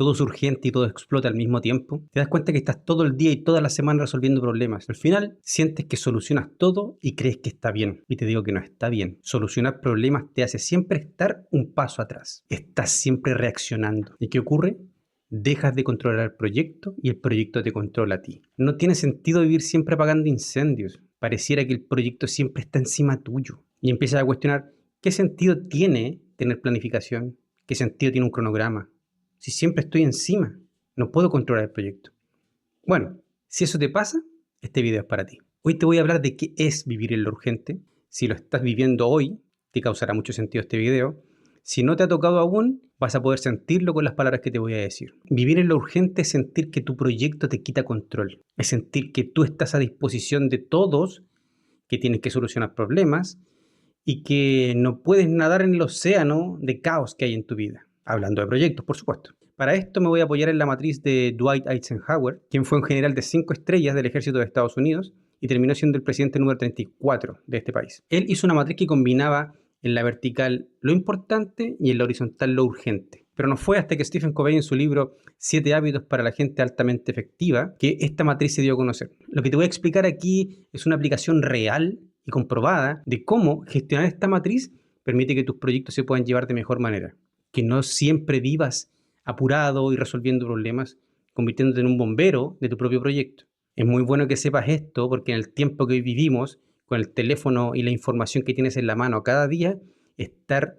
todo es urgente y todo explota al mismo tiempo, te das cuenta que estás todo el día y toda la semana resolviendo problemas. Al final, sientes que solucionas todo y crees que está bien. Y te digo que no está bien. Solucionar problemas te hace siempre estar un paso atrás. Estás siempre reaccionando. ¿Y qué ocurre? Dejas de controlar el proyecto y el proyecto te controla a ti. No tiene sentido vivir siempre apagando incendios. Pareciera que el proyecto siempre está encima tuyo. Y empiezas a cuestionar, ¿qué sentido tiene tener planificación? ¿Qué sentido tiene un cronograma? Si siempre estoy encima, no puedo controlar el proyecto. Bueno, si eso te pasa, este video es para ti. Hoy te voy a hablar de qué es vivir en lo urgente. Si lo estás viviendo hoy, te causará mucho sentido este video. Si no te ha tocado aún, vas a poder sentirlo con las palabras que te voy a decir. Vivir en lo urgente es sentir que tu proyecto te quita control. Es sentir que tú estás a disposición de todos, que tienes que solucionar problemas y que no puedes nadar en el océano de caos que hay en tu vida. Hablando de proyectos, por supuesto. Para esto me voy a apoyar en la matriz de Dwight Eisenhower, quien fue un general de 5 estrellas del ejército de Estados Unidos y terminó siendo el presidente número 34 de este país. Él hizo una matriz que combinaba en la vertical lo importante y en la horizontal lo urgente. Pero no fue hasta que Stephen Covey en su libro 7 hábitos para la gente altamente efectiva que esta matriz se dio a conocer. Lo que te voy a explicar aquí es una aplicación real y comprobada de cómo gestionar esta matriz permite que tus proyectos se puedan llevar de mejor manera. Que no siempre vivas apurado y resolviendo problemas, convirtiéndote en un bombero de tu propio proyecto. Es muy bueno que sepas esto porque en el tiempo que hoy vivimos, con el teléfono y la información que tienes en la mano cada día, estar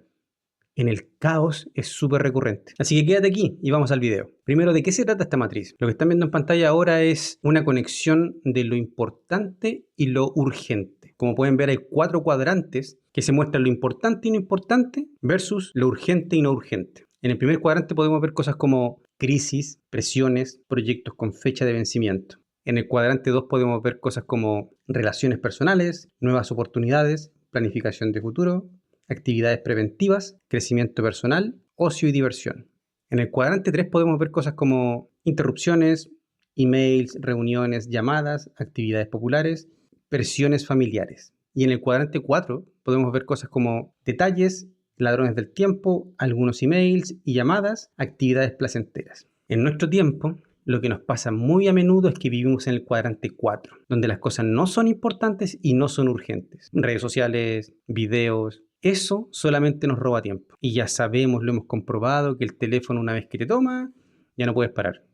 en el caos es súper recurrente. Así que quédate aquí y vamos al video. Primero, ¿de qué se trata esta matriz? Lo que están viendo en pantalla ahora es una conexión de lo importante y lo urgente. Como pueden ver, hay 4 cuadrantes que se muestran lo importante y no importante versus lo urgente y no urgente. En el primer cuadrante podemos ver cosas como crisis, presiones, proyectos con fecha de vencimiento. En el cuadrante 2 podemos ver cosas como relaciones personales, nuevas oportunidades, planificación de futuro, actividades preventivas, crecimiento personal, ocio y diversión. En el cuadrante 3 podemos ver cosas como interrupciones, emails, reuniones, llamadas, actividades populares, presiones familiares. Y en el cuadrante 4 podemos ver cosas como detalles, ladrones del tiempo, algunos emails y llamadas, actividades placenteras. En nuestro tiempo, lo que nos pasa muy a menudo es que vivimos en el cuadrante 4, donde las cosas no son importantes y no son urgentes. Redes sociales, videos, eso solamente nos roba tiempo. Y ya sabemos, lo hemos comprobado, que el teléfono una vez que te toma, ya no puedes parar.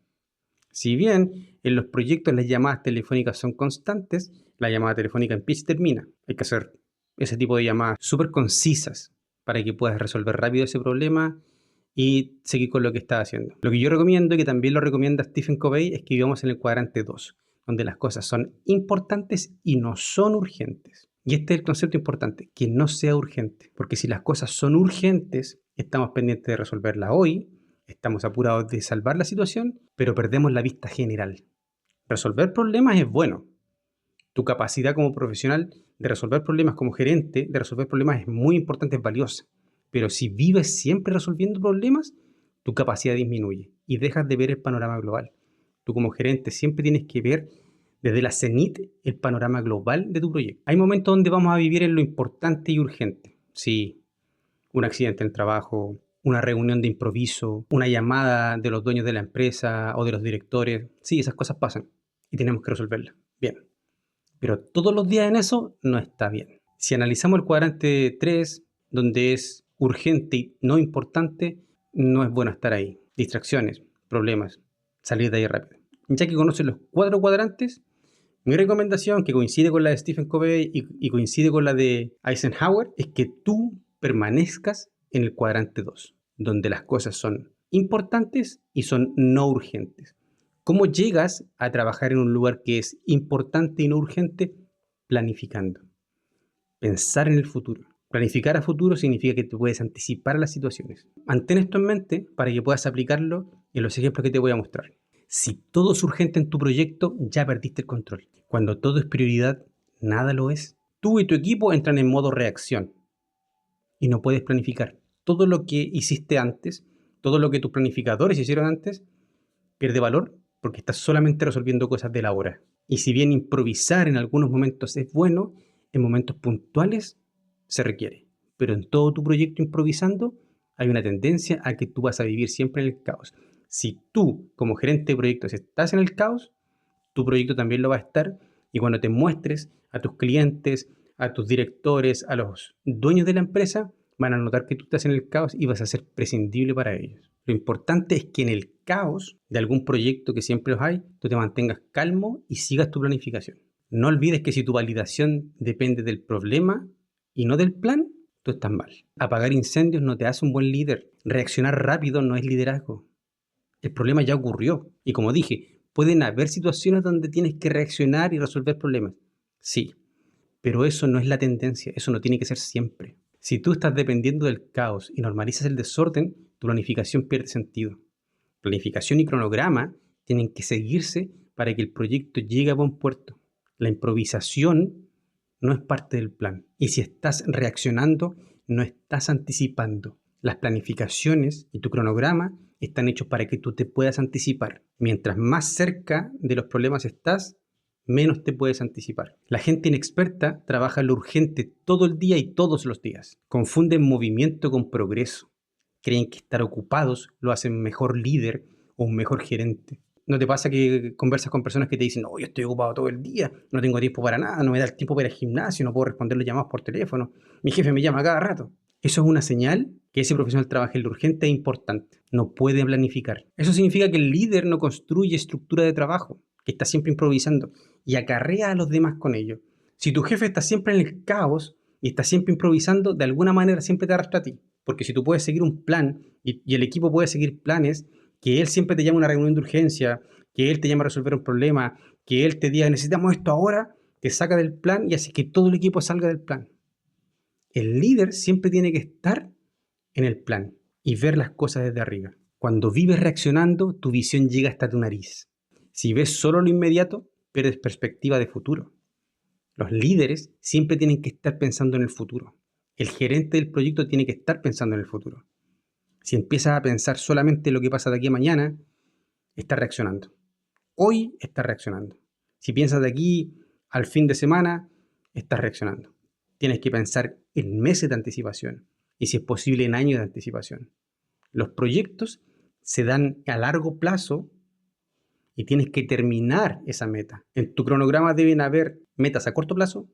Si bien en los proyectos las llamadas telefónicas son constantes, la llamada telefónica empieza y termina. Hay que hacer ese tipo de llamadas súper concisas para que puedas resolver rápido ese problema y seguir con lo que estás haciendo. Lo que yo recomiendo, y que también lo recomienda Stephen Covey, es que vivamos en el cuadrante 2, donde las cosas son importantes y no son urgentes. Y este es el concepto importante, que no sea urgente. Porque si las cosas son urgentes, estamos pendientes de resolverla hoy, estamos apurados de salvar la situación, pero perdemos la vista general. Resolver problemas es bueno. Tu capacidad como profesional de resolver problemas como gerente, de resolver problemas es muy importante, es valiosa. Pero si vives siempre resolviendo problemas, tu capacidad disminuye y dejas de ver el panorama global. Tú como gerente siempre tienes que ver desde la cenit el panorama global de tu proyecto. Hay momentos donde vamos a vivir en lo importante y urgente. Sí, un accidente en el trabajo, una reunión de improviso, una llamada de los dueños de la empresa o de los directores. Sí, esas cosas pasan y tenemos que resolverlas. Bien. Pero todos los días en eso no está bien. Si analizamos el cuadrante 3, donde es urgente y no importante, no es bueno estar ahí. Distracciones, problemas, salir de ahí rápido. Ya que conoces los 4 cuadrantes, mi recomendación, que coincide con la de Stephen Covey y coincide con la de Eisenhower, es que tú permanezcas en el cuadrante 2, donde las cosas son importantes y son no urgentes. ¿Cómo llegas a trabajar en un lugar que es importante y no urgente? Planificando. Pensar en el futuro. Planificar a futuro significa que te puedes anticipar a las situaciones. Mantén esto en mente para que puedas aplicarlo en los ejemplos que te voy a mostrar. Si todo es urgente en tu proyecto, ya perdiste el control. Cuando todo es prioridad, nada lo es. Tú y tu equipo entran en modo reacción y no puedes planificar. Todo lo que hiciste antes, todo lo que tus planificadores hicieron antes, pierde valor porque estás solamente resolviendo cosas de la hora. Y si bien improvisar en algunos momentos es bueno, en momentos puntuales se requiere. Pero en todo tu proyecto improvisando hay una tendencia a que tú vas a vivir siempre en el caos. Si tú, como gerente de proyectos, estás en el caos, tu proyecto también lo va a estar, y cuando te muestres a tus clientes, a tus directores, a los dueños de la empresa, van a notar que tú estás en el caos y vas a ser prescindible para ellos. Lo importante es que en el caos de algún proyecto, que siempre los hay, tú te mantengas calmo y sigas tu planificación. No olvides que si tu validación depende del problema y no del plan, tú estás mal. Apagar incendios no te hace un buen líder. Reaccionar rápido no es liderazgo. El problema ya ocurrió. Y como dije, pueden haber situaciones donde tienes que reaccionar y resolver problemas. Sí, pero eso no es la tendencia. Eso no tiene que ser siempre. Si tú estás dependiendo del caos y normalizas el desorden, tu planificación pierde sentido. Planificación y cronograma tienen que seguirse para que el proyecto llegue a buen puerto. La improvisación no es parte del plan. Y si estás reaccionando, no estás anticipando. Las planificaciones y tu cronograma están hechos para que tú te puedas anticipar. Mientras más cerca de los problemas estás, menos te puedes anticipar. La gente inexperta trabaja lo urgente todo el día y todos los días. Confunden movimiento con progreso. Creen que estar ocupados lo hacen mejor líder o un mejor gerente. ¿No te pasa que conversas con personas que te dicen, no, yo estoy ocupado todo el día, no tengo tiempo para nada, no me da el tiempo para ir al gimnasio, no puedo responder los llamados por teléfono, mi jefe me llama cada rato? Eso es una señal que ese profesional trabaja en lo urgente e importante. No puede planificar. Eso significa que el líder no construye estructura de trabajo, que está siempre improvisando y acarrea a los demás con ello. Si tu jefe está siempre en el caos y está siempre improvisando, de alguna manera siempre te arrastra a ti. Porque si tú puedes seguir un plan y el equipo puede seguir planes, que él siempre te llama a una reunión de urgencia, que él te llama a resolver un problema, que él te diga necesitamos esto ahora, te saca del plan y hace que todo el equipo salga del plan. El líder siempre tiene que estar en el plan y ver las cosas desde arriba. Cuando vives reaccionando, tu visión llega hasta tu nariz. Si ves solo lo inmediato, pierdes perspectiva de futuro. Los líderes siempre tienen que estar pensando en el futuro. El gerente del proyecto tiene que estar pensando en el futuro. Si empiezas a pensar solamente en lo que pasa de aquí a mañana, estás reaccionando. Hoy estás reaccionando. Si piensas de aquí al fin de semana, estás reaccionando. Tienes que pensar en meses de anticipación y, si es posible, en años de anticipación. Los proyectos se dan a largo plazo y tienes que terminar esa meta. En tu cronograma deben haber metas a corto plazo,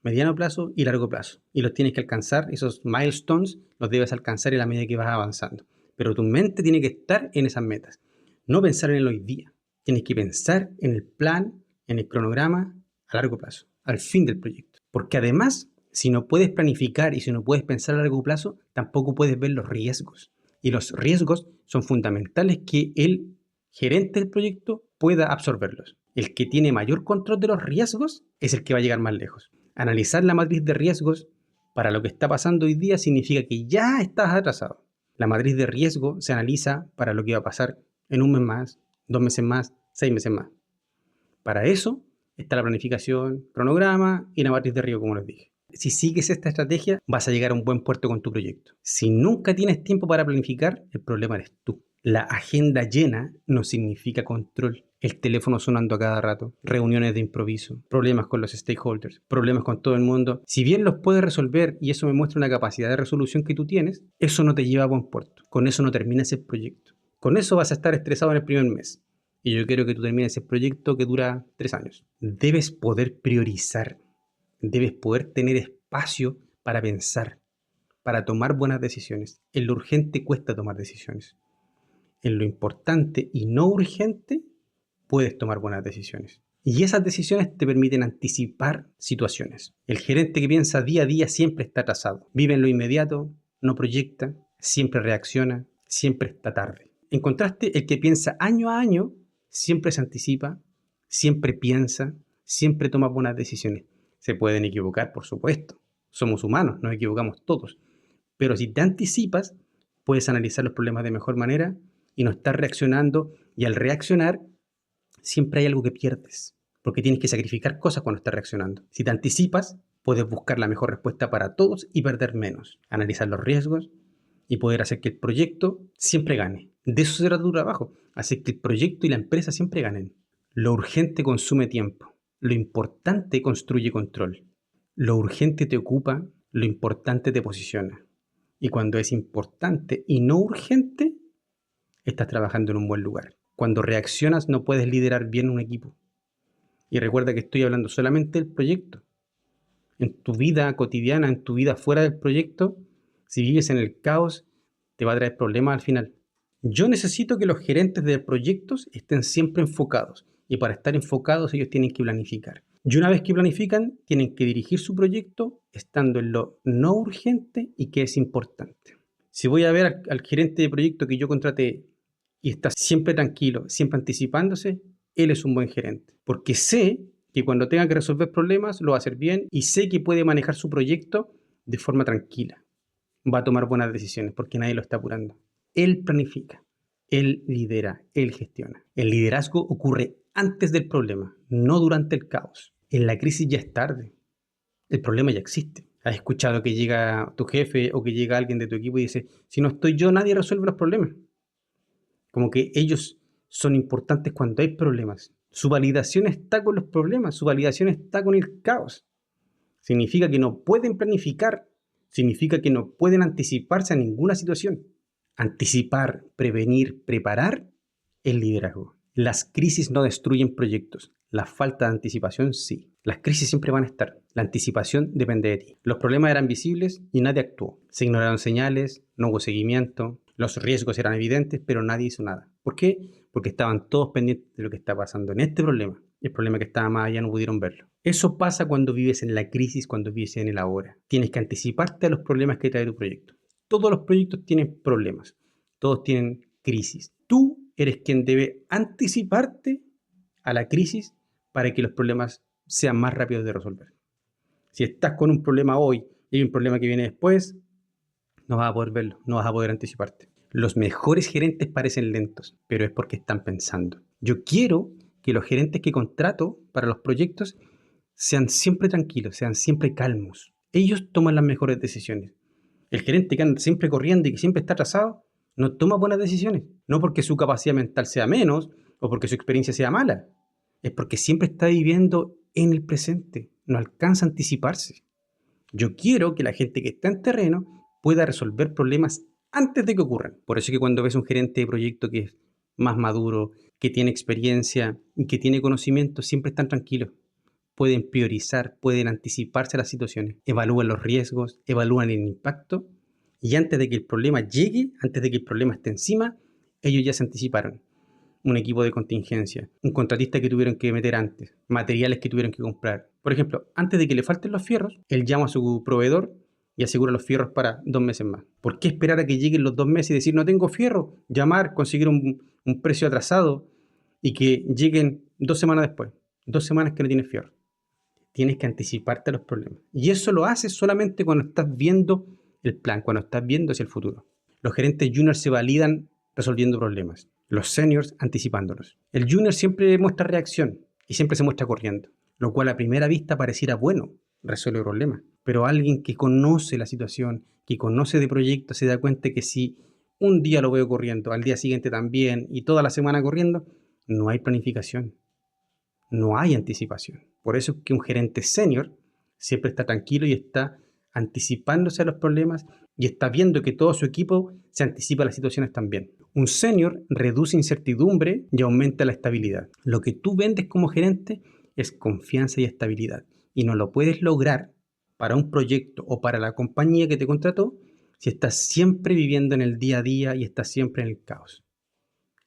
mediano plazo y largo plazo. Y los tienes que alcanzar, esos milestones los debes alcanzar en la medida que vas avanzando. Pero tu mente tiene que estar en esas metas. No pensar en el hoy día. Tienes que pensar en el plan, en el cronograma a largo plazo, al fin del proyecto. Porque además, si no puedes planificar y si no puedes pensar a largo plazo, tampoco puedes ver los riesgos. Y los riesgos son fundamentales que el gerente del proyecto pueda absorberlos. El que tiene mayor control de los riesgos es el que va a llegar más lejos. Analizar la matriz de riesgos para lo que está pasando hoy día significa que ya estás atrasado. La matriz de riesgo se analiza para lo que va a pasar en un mes más, 2 meses más, 6 meses más. Para eso está la planificación, cronograma y la matriz de riesgo, como les dije. Si sigues esta estrategia, vas a llegar a un buen puerto con tu proyecto. Si nunca tienes tiempo para planificar, el problema eres tú. La agenda llena no significa control. El teléfono sonando a cada rato, reuniones de improviso, problemas con los stakeholders, problemas con todo el mundo. Si bien los puedes resolver y eso me muestra una capacidad de resolución que tú tienes, eso no te lleva a buen puerto. Con eso no terminas el proyecto. Con eso vas a estar estresado en el primer mes. Y yo quiero que tú termines ese proyecto que dura 3 años. Debes poder priorizar. Debes poder tener espacio para pensar, para tomar buenas decisiones. En lo urgente cuesta tomar decisiones. En lo importante y no urgente puedes tomar buenas decisiones. Y esas decisiones te permiten anticipar situaciones. El gerente que piensa día a día siempre está atrasado. Vive en lo inmediato, no proyecta, siempre reacciona, siempre está tarde. En contraste, el que piensa año a año siempre se anticipa, siempre piensa, siempre toma buenas decisiones. Se pueden equivocar, por supuesto. Somos humanos, nos equivocamos todos. Pero si te anticipas, puedes analizar los problemas de mejor manera y no estar reaccionando. Y al reaccionar, siempre hay algo que pierdes, porque tienes que sacrificar cosas cuando estás reaccionando. Si te anticipas, puedes buscar la mejor respuesta para todos y perder menos. Analizar los riesgos y poder hacer que el proyecto siempre gane. De eso será tu trabajo, hacer que el proyecto y la empresa siempre ganen. Lo urgente consume tiempo. Lo importante construye control. Lo urgente te ocupa, lo importante te posiciona. Y cuando es importante y no urgente, estás trabajando en un buen lugar. Cuando reaccionas no puedes liderar bien un equipo. Y recuerda que estoy hablando solamente del proyecto. En tu vida cotidiana, en tu vida fuera del proyecto, si vives en el caos, te va a traer problemas al final. Yo necesito que los gerentes de proyectos estén siempre enfocados. Y para estar enfocados ellos tienen que planificar. Y una vez que planifican, tienen que dirigir su proyecto estando en lo no urgente y que es importante. Si voy a ver al gerente de proyecto que yo contraté y está siempre tranquilo, siempre anticipándose, él es un buen gerente. Porque sé que cuando tenga que resolver problemas lo va a hacer bien y sé que puede manejar su proyecto de forma tranquila. Va a tomar buenas decisiones porque nadie lo está apurando. Él planifica, él lidera, él gestiona. El liderazgo ocurre antes del problema, no durante el caos. En la crisis ya es tarde. El problema ya existe. ¿Has escuchado que llega tu jefe o que llega alguien de tu equipo y dice, si no estoy yo, nadie resuelve los problemas? Como que ellos son importantes cuando hay problemas. Su validación está con los problemas, su validación está con el caos. Significa que no pueden planificar, significa que no pueden anticiparse a ninguna situación. Anticipar, prevenir, preparar el liderazgo. Las crisis no destruyen proyectos, la falta de anticipación sí. Las crisis siempre van a estar, la anticipación depende de ti. Los problemas eran visibles y nadie actuó. Se ignoraron señales, no hubo seguimiento, los riesgos eran evidentes, pero nadie hizo nada. ¿Por qué? Porque estaban todos pendientes de lo que está pasando en este problema. El problema que estaba más allá no pudieron verlo. Eso pasa cuando vives en la crisis, cuando vives en el ahora. Tienes que anticiparte a los problemas que trae tu proyecto. Todos los proyectos tienen problemas, todos tienen crisis. Tú eres quien debe anticiparte a la crisis para que los problemas sean más rápidos de resolver. Si estás con un problema hoy y hay un problema que viene después, no vas a poder verlo, no vas a poder anticiparte. Los mejores gerentes parecen lentos, pero es porque están pensando. Yo quiero que los gerentes que contrato para los proyectos sean siempre tranquilos, sean siempre calmos. Ellos toman las mejores decisiones. El gerente que anda siempre corriendo y que siempre está atrasado, no toma buenas decisiones. No porque su capacidad mental sea menos o porque su experiencia sea mala. Es porque siempre está viviendo en el presente. No alcanza a anticiparse. Yo quiero que la gente que está en terreno pueda resolver problemas antes de que ocurran. Por eso es que cuando ves un gerente de proyecto que es más maduro, que tiene experiencia y que tiene conocimiento, siempre están tranquilos. Pueden priorizar, pueden anticiparse a las situaciones, evalúan los riesgos, evalúan el impacto y antes de que el problema llegue, antes de que el problema esté encima, ellos ya se anticiparon. Un equipo de contingencia, un contratista que tuvieron que meter antes, materiales que tuvieron que comprar. Por ejemplo, antes de que le falten los fierros, él llama a su proveedor y asegura los fierros para 2 meses más. ¿Por qué esperar a que lleguen los 2 meses y decir no tengo fierro? Llamar, conseguir un precio atrasado y que lleguen 2 semanas después. 2 semanas que no tienes fierro. Tienes que anticiparte a los problemas. Y eso lo haces solamente cuando estás viendo el plan, cuando estás viendo hacia el futuro. Los gerentes juniors se validan resolviendo problemas. Los seniors anticipándolos. El junior siempre muestra reacción y siempre se muestra corriendo, lo cual a primera vista pareciera bueno, resuelve problemas. Pero alguien que conoce la situación, que conoce de proyectos, se da cuenta que si un día lo veo corriendo, al día siguiente también y toda la semana corriendo, no hay planificación. No hay anticipación. Por eso es que un gerente senior siempre está tranquilo y está anticipándose a los problemas y está viendo que todo su equipo se anticipa a las situaciones también. Un senior reduce incertidumbre y aumenta la estabilidad. Lo que tú vendes como gerente es confianza y estabilidad. Y no lo puedes lograr para un proyecto o para la compañía que te contrató si estás siempre viviendo en el día a día y estás siempre en el caos.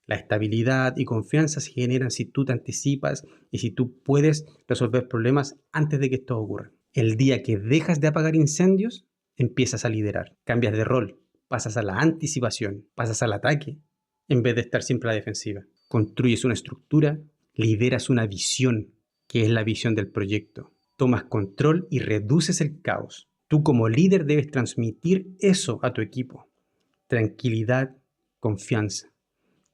La estabilidad y confianza se generan si tú te anticipas y si tú puedes resolver problemas antes de que esto ocurra. El día que dejas de apagar incendios, empiezas a liderar, cambias de rol, pasas a la anticipación, pasas al ataque, en vez de estar siempre a la defensiva. Construyes una estructura, lideras una visión, que es la visión del proyecto. Tomas control y reduces el caos. Tú como líder debes transmitir eso a tu equipo. Tranquilidad, confianza.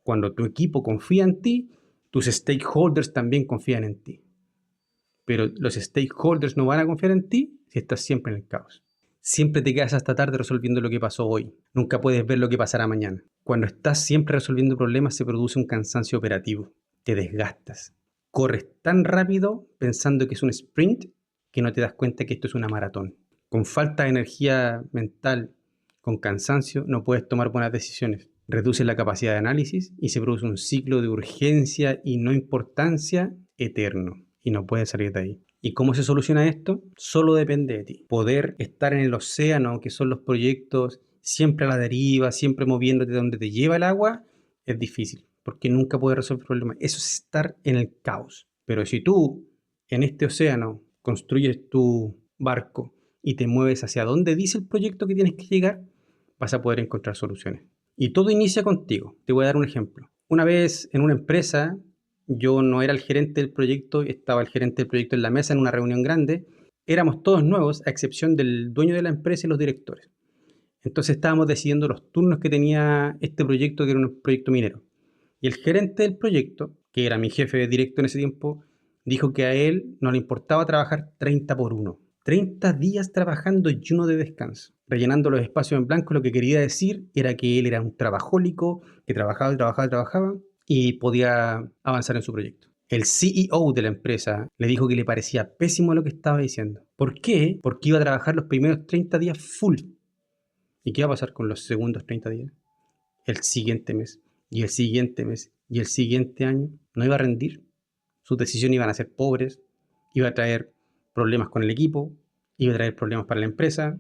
Cuando tu equipo confía en ti, tus stakeholders también confían en ti. Pero los stakeholders no van a confiar en ti si estás siempre en el caos. Siempre te quedas hasta tarde resolviendo lo que pasó hoy. Nunca puedes ver lo que pasará mañana. Cuando estás siempre resolviendo problemas se produce un cansancio operativo. Te desgastas. Corres tan rápido pensando que es un sprint que no te das cuenta que esto es una maratón. Con falta de energía mental, con cansancio, no puedes tomar buenas decisiones. reduce la capacidad de análisis y se produce un ciclo de urgencia y no importancia eterno. Y no puedes salir de ahí. ¿Y cómo se soluciona esto? Solo depende de ti. Poder estar en el océano, que son los proyectos, siempre a la deriva, siempre moviéndote donde te lleva el agua, es difícil, porque nunca puedes resolver problemas. Eso es estar en el caos. Pero si tú, en este océano, construyes tu barco y te mueves hacia donde dice el proyecto que tienes que llegar, vas a poder encontrar soluciones. Y todo inicia contigo. Te voy a dar un ejemplo. Una vez en una empresa, yo no era el gerente del proyecto, estaba el gerente del proyecto en la mesa en una reunión grande. Éramos todos nuevos, a excepción del dueño de la empresa y los directores. Entonces estábamos decidiendo los turnos que tenía este proyecto, que era un proyecto minero. Y el gerente del proyecto, que era mi jefe directo en ese tiempo, dijo que a él no le importaba trabajar 30 por 1. 30 días trabajando y uno de descanso. Rellenando los espacios en blanco, lo que quería decir era que él era un trabajólico, que trabajaba y podía avanzar en su proyecto. El CEO de la empresa le dijo que le parecía pésimo lo que estaba diciendo. ¿Por qué? Porque iba a trabajar los primeros 30 días full. ¿Y qué iba a pasar con los segundos 30 días? El siguiente mes, y el siguiente mes, y el siguiente año. No iba a rendir. Sus decisiones iban a ser pobres, iba a traer problemas con el equipo, iba a traer problemas para la empresa,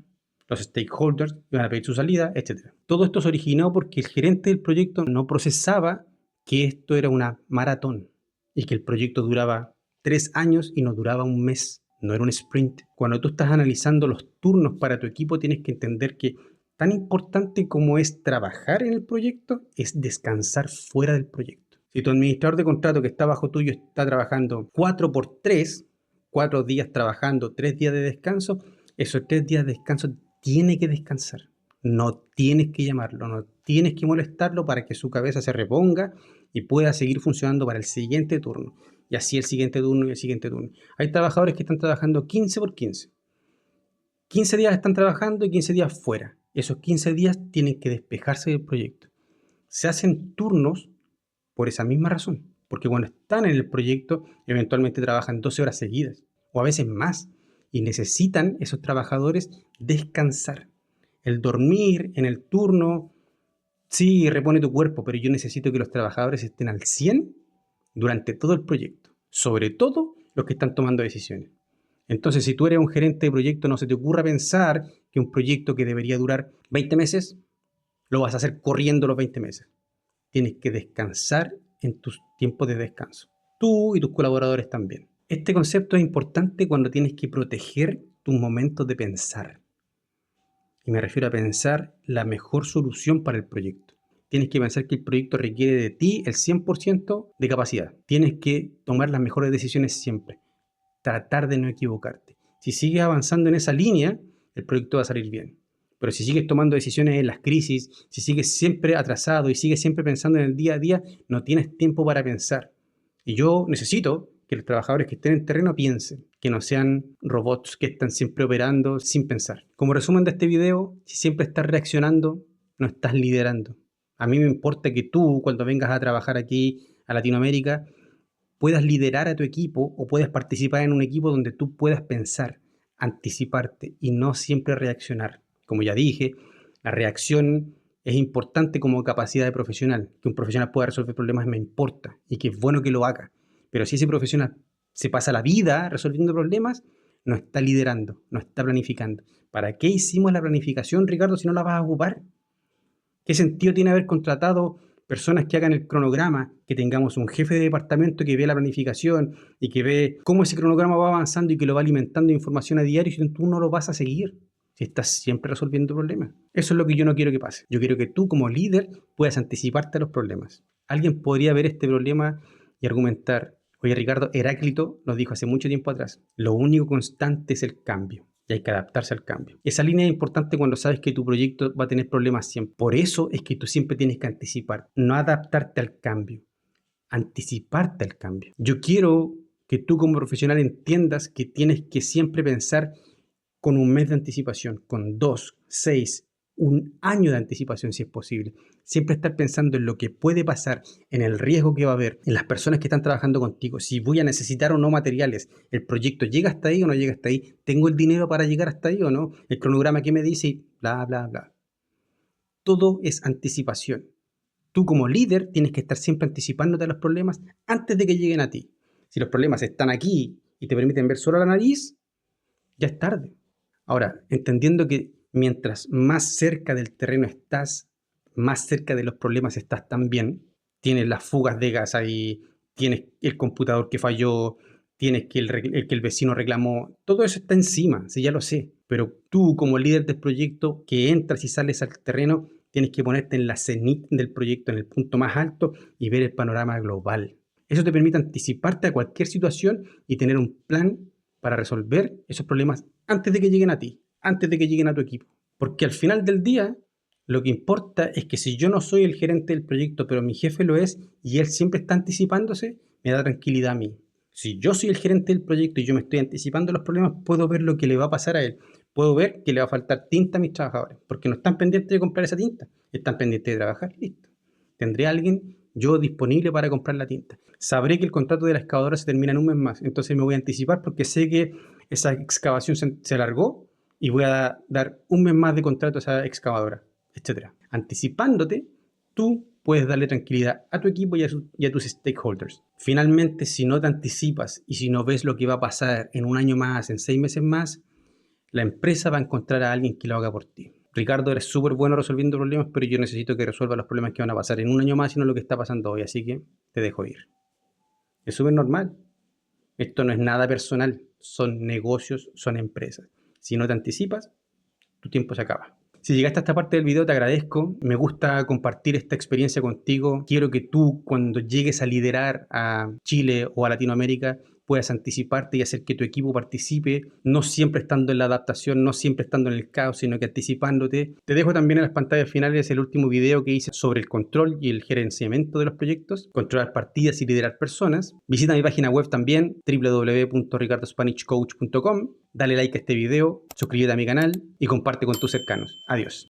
los stakeholders iban a pedir su salida, etc. Todo esto se originó porque el gerente del proyecto no procesaba que esto era una maratón y que el proyecto duraba 3 años y no duraba un mes, no era un sprint. Cuando tú estás analizando los turnos para tu equipo, tienes que entender que tan importante como es trabajar en el proyecto, es descansar fuera del proyecto. Si tu administrador de contrato que está bajo tuyo está trabajando 4 por 3, 4 días trabajando, 3 días de descanso, esos 3 días de descanso tiene que descansar. No tienes que llamarlo, no tienes que molestarlo para que su cabeza se reponga y pueda seguir funcionando para el siguiente turno. Y así el siguiente turno y el siguiente turno. Hay trabajadores que están trabajando 15 por 15. 15 días están trabajando y 15 días fuera. Esos 15 días tienen que despejarse del proyecto. Se hacen turnos por esa misma razón. Porque cuando están en el proyecto, eventualmente trabajan 12 horas seguidas o a veces más. Y necesitan esos trabajadores descansar. El dormir en el turno, sí, repone tu cuerpo, pero yo necesito que los trabajadores estén al 100 durante todo el proyecto. Sobre todo los que están tomando decisiones. Entonces, si tú eres un gerente de proyecto, no se te ocurra pensar que un proyecto que debería durar 20 meses, lo vas a hacer corriendo los 20 meses. Tienes que descansar en tus tiempos de descanso. Tú y tus colaboradores también. Este concepto es importante cuando tienes que proteger tus momentos de pensar. Y me refiero a pensar la mejor solución para el proyecto. Tienes que pensar que el proyecto requiere de ti el 100% de capacidad. Tienes que tomar las mejores decisiones siempre. Tratar de no equivocarte. Si sigues avanzando en esa línea, el proyecto va a salir bien. Pero si sigues tomando decisiones en las crisis, si sigues siempre atrasado y sigues siempre pensando en el día a día, no tienes tiempo para pensar. Y yo necesito que los trabajadores que estén en terreno piensen, que no sean robots que están siempre operando sin pensar. Como resumen de este video, si siempre estás reaccionando, no estás liderando. A mí me importa que tú, cuando vengas a trabajar aquí a Latinoamérica, puedas liderar a tu equipo o puedas participar en un equipo donde tú puedas pensar, anticiparte y no siempre reaccionar. Como ya dije, la reacción es importante como capacidad de profesional. Que un profesional pueda resolver problemas me importa y que es bueno que lo haga. Pero si ese profesional se pasa la vida resolviendo problemas, no está liderando, no está planificando. ¿Para qué hicimos la planificación, Ricardo, si no la vas a ocupar? ¿Qué sentido tiene haber contratado personas que hagan el cronograma, que tengamos un jefe de departamento que ve la planificación y que ve cómo ese cronograma va avanzando y que lo va alimentando de información a diario si tú no lo vas a seguir? Si estás siempre resolviendo problemas. Eso es lo que yo no quiero que pase. Yo quiero que tú como líder puedas anticiparte a los problemas. Alguien podría ver este problema y argumentar, oye Ricardo, Heráclito nos dijo hace mucho tiempo atrás, lo único constante es el cambio. Y hay que adaptarse al cambio. Esa línea es importante cuando sabes que tu proyecto va a tener problemas siempre. Por eso es que tú siempre tienes que anticipar, no adaptarte al cambio, anticiparte al cambio. Yo quiero que tú como profesional entiendas que tienes que siempre pensar con un mes de anticipación, con 2, 6, un año de anticipación si es posible. Siempre estar pensando en lo que puede pasar, en el riesgo que va a haber, en las personas que están trabajando contigo, si voy a necesitar o no materiales, el proyecto llega hasta ahí o no llega hasta ahí, tengo el dinero para llegar hasta ahí o no, el cronograma que me dice, bla, bla, bla. Todo es anticipación. Tú como líder tienes que estar siempre anticipándote a los problemas antes de que lleguen a ti. Si los problemas están aquí y te permiten ver solo la nariz, ya es tarde. Ahora, entendiendo que mientras más cerca del terreno estás, más cerca de los problemas estás también. Tienes las fugas de gas ahí, tienes el computador que falló, tienes que el vecino reclamó. Todo eso está encima, sí, ya lo sé. Pero tú como líder del proyecto que entras y sales al terreno, tienes que ponerte en la cenit del proyecto, en el punto más alto y ver el panorama global. Eso te permite anticiparte a cualquier situación y tener un plan para resolver esos problemas antes de que lleguen a ti, antes de que lleguen a tu equipo. Porque al final del día, lo que importa es que si yo no soy el gerente del proyecto, pero mi jefe lo es y él siempre está anticipándose, me da tranquilidad a mí. Si yo soy el gerente del proyecto y yo me estoy anticipando los problemas, puedo ver lo que le va a pasar a él. Puedo ver que le va a faltar tinta a mis trabajadores, porque no están pendientes de comprar esa tinta, están pendientes de trabajar, listo. Tendré a alguien yo disponible para comprar la tinta. Sabré que el contrato de la excavadora se termina en un mes más, entonces me voy a anticipar porque sé que esa excavación se alargó y voy a dar un mes más de contrato a esa excavadora, etc. Anticipándote, tú puedes darle tranquilidad a tu equipo y a tus stakeholders. Finalmente, si no te anticipas y si no ves lo que va a pasar en un año más, en 6 meses más, la empresa va a encontrar a alguien que lo haga por ti. Ricardo, eres súper bueno resolviendo problemas, pero yo necesito que resuelva los problemas que van a pasar en un año más y no lo que está pasando hoy, así que te dejo ir. Es súper normal. Esto no es nada personal, son negocios, son empresas. Si no te anticipas, tu tiempo se acaba. Si llegaste a esta parte del video, te agradezco. Me gusta compartir esta experiencia contigo. Quiero que tú, cuando llegues a liderar a Chile o a Latinoamérica, puedas anticiparte y hacer que tu equipo participe, no siempre estando en la adaptación, no siempre estando en el caos, sino que anticipándote. Te dejo también en las pantallas finales el último video que hice sobre el control y el gerenciamiento de los proyectos, controlar partidas y liderar personas. Visita mi página web también, www.ricardospanishcoach.com. Dale like a este video, suscríbete a mi canal y comparte con tus cercanos. Adiós.